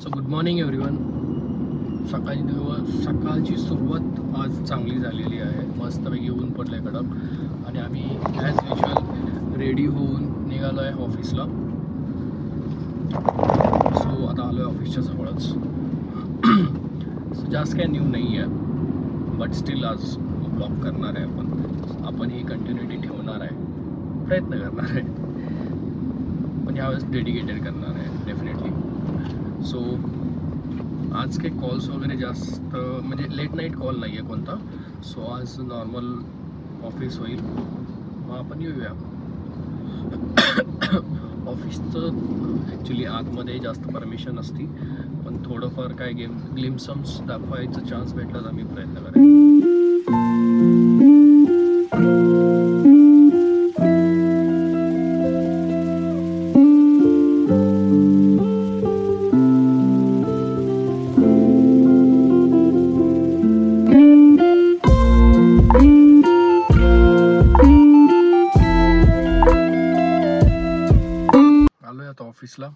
So good morning everyone. सकाळची सुरुवात आज चांगली झालेली आहे. मस्तपैकी ऊन पडलं आहे कडक आणि आम्ही ॲज युजल रेडी होऊन निघालो आहे ऑफिसला. सो आता आलो आहे ऑफिसच्या जवळच. सो जास्त काही न्यू नाही आहे, बट स्टील आज ब्लॉग करणार आहे आपण ही कंटिन्युटी ठेवणार आहे, प्रयत्न करणार आहे, पण यावेळेस डेडिकेटेड करणार आहे डेफिनेटली. सो आज काही कॉल्स वगैरे जास्त म्हणजे लेट नाईट कॉल नाही आहे कोणता. सो आज नॉर्मल ऑफिस होईल, मग आपण येऊया. ऑफिसचं ॲक्च्युली आतमध्ये जास्त परमिशन असती, पण थोडंफार काय ग्लिम्सम्स दाखवायचा चान्स भेटला तर आम्ही प्रयत्न करेन. ऑफिसला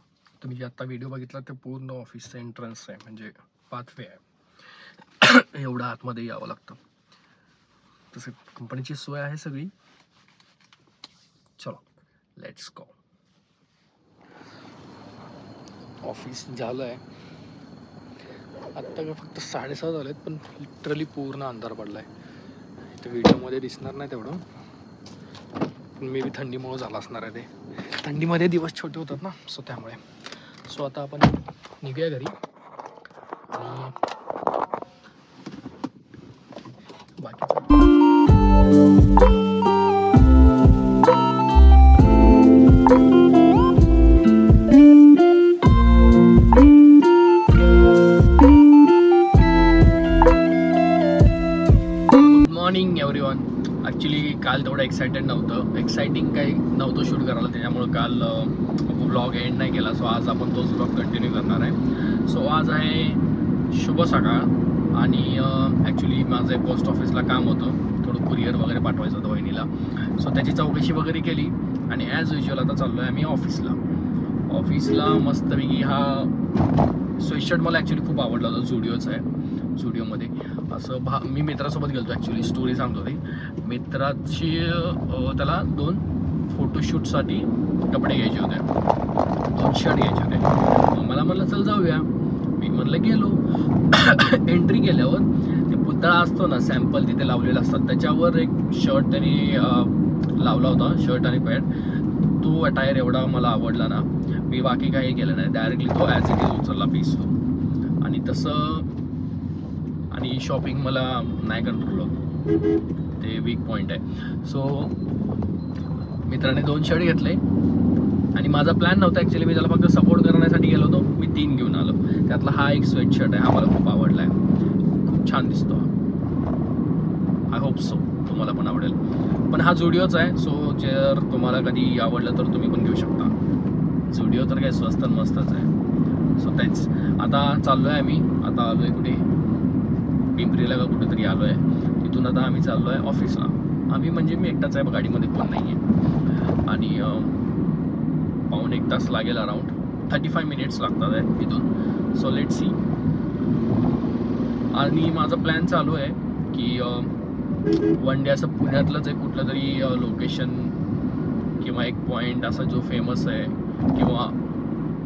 तुम्ही जे आत्ता व्हिडिओ बघितला ते पूर्ण ऑफिसचं एंट्रन्स आहे, म्हणजे पाथवे आहे. एवढं आतमध्ये यावं लागतं. तसं कंपनीची सोय आहे सगळी. चलो लेट्स गो. ऑफिस झालं आहे आत्ता, का फक्त 7:30 झालेत, पण लिटरली पूर्ण अंधार पडला आहे. ते व्हिडिओमध्ये दिसणार नाही तेवढं, मे बी थंडीमुळे झालं असणार आहे. ते थंडीमध्ये दिवस छोटे होतात ना, सो त्यामुळे. सो आता आपण निघूया घरी आणि बाकीचं गुड मॉर्निंग एव्हरीवन. ॲक्च्युली काल तेवढं एक्साइटिंग काही नव्हतं शूट करायला, त्याच्यामुळं काल व्लॉग एंड नाही केला. सो आज आपण तोच व्लॉग कंटिन्यू करणार आहे. सो आज आहे शुभ सकाळ आणि ॲक्च्युली माझं एक पोस्ट ऑफिसला काम होतं, थोडं कुरिअर वगैरे पाठवायचं होतं वहिनीला. सो त्याची चौकशी वगैरे केली आणि ॲज युजल आता चाललो आहे आम्ही ऑफिसला. मस्तपैकी हा स्वेटशर्ट मला ॲक्च्युली खूप आवडला होता, झुडिओचा आहे. झुडिओमध्ये असं मी मित्रासोबत गेलो ॲक्च्युली. स्टोरी सांगतो ती मित्राची. त्याला 2 फोटोशूटसाठी कपडे घ्यायचे होते, 2 शर्ट घ्यायचे होते. मला म्हणलं चल जाऊया. मी म्हणलं गेलो. एंट्री केल्यावर ते पुतळा असतो ना, सॅम्पल तिथे लावलेला असतात, त्याच्यावर एक शर्ट त्यांनी लावला होता, शर्ट आणि पॅन्ट. तो अटायर एवढा मला आवडला ना, मी बाकी काही केलं नाही, डायरेक्टली तो ॲज इट इज उचलला पीस तो. आणि तसं आणि शॉपिंग मला नाही कंट्रोल होत, ते वीक पॉईंट आहे. सो मित्राने 2 शर्ट घेतले आणि माझा प्लॅन नव्हता ॲक्च्युली. मी त्याला फक्त सपोर्ट करण्यासाठी गेलो होतो. मी 3 घेऊन आलो. त्यातला हा एक स्वेटशर्ट आहे, हा मला खूप आवडला आहे, खूप छान दिसतो. आय होप सो तुम्हाला पण आवडेल. पण हा झुडिओचा आहे, सो जर तुम्हाला कधी आवडलं तर तुम्ही पण घेऊ शकता. झुडिओ तर काय स्वस्त मस्तच आहे. सो तेच आता चाललो आहे आम्ही. आता आलो आहे कुठे, पिंपरीला का कुठेतरी आलो आहे. तिथून आता आम्ही चाललो आहे ऑफिसला. आम्ही म्हणजे मी एकटाच आहे, गाडीमध्ये कोण नाही आहे. आणि पाऊण 1 तास लागेल, अराउंड 35 मिनिट्स लागतात आहे इथून. So let see. आणि माझा प्लॅन चालू आहे की 1 डे असं पुण्यातलंच एक कुठलं तरी लोकेशन किंवा एक पॉईंट असा जो फेमस आहे किंवा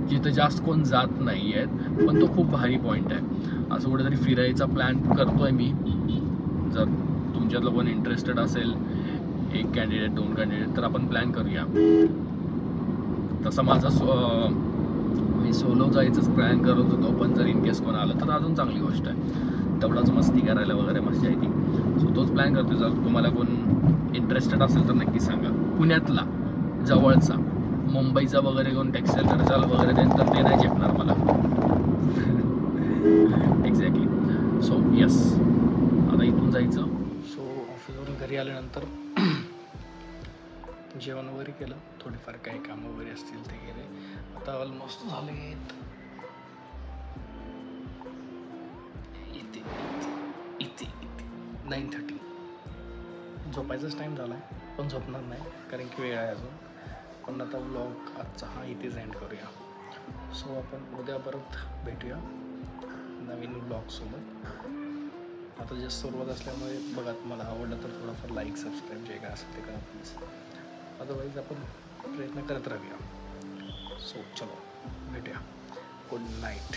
जिथं जास्त कोण जात नाही आहेत, पण तो खूप भारी पॉईंट आहे, असं कुठेतरी फिरायचा प्लॅन करतो आहे मी. जर तुमच्यातलं कोण इंटरेस्टेड असेल, 1 कॅन्डिडेट 2 कॅन्डिडेट, तर आपण प्लॅन करूया. तसं माझं मी सोलो जायचंच प्लॅन करत होतो, पण जर इन केस कोण आलं तर अजून चांगली गोष्ट आहे, तेवढाच मस्ती करायला वगैरे मजा येते. सो तोच प्लॅन करतो. जर तुम्हाला कोण इंटरेस्टेड असेल तर नक्की सांगा. पुण्यातला जवळचा, मुंबईचा वगैरे कोण टेक्सटाईल करायचा वगैरे तर ते नाही झेपणार मला. एक्झॅक्टली. सो यस, आता इथून जायचं. सो ऑफिसवरून घरी आल्यानंतर जेवण वगैरे केलं, थोडेफार काही कामं वगैरे असतील ते केले. आता ऑलमोस्ट झाले इथे 9:30. झोपायचाच टाईम झाला आहे, पण झोपणार नाही कारण की वेळ आहे अजून. पण आता व्लॉग आजचा हा इथेच एंड करूया. सो आपण उद्या परत भेटूया नवीन ब्लॉगसोबत. आता जस्ट सुरुवात असल्यामुळे बघा, तुम्हाला आवडलं तर थोडंफार लाईक सबस्क्राईब जे काय असेल ते करा प्लीज. अदरवाईज आपण प्रयत्न करत राहूया. सो चलो भेटूया. Good night.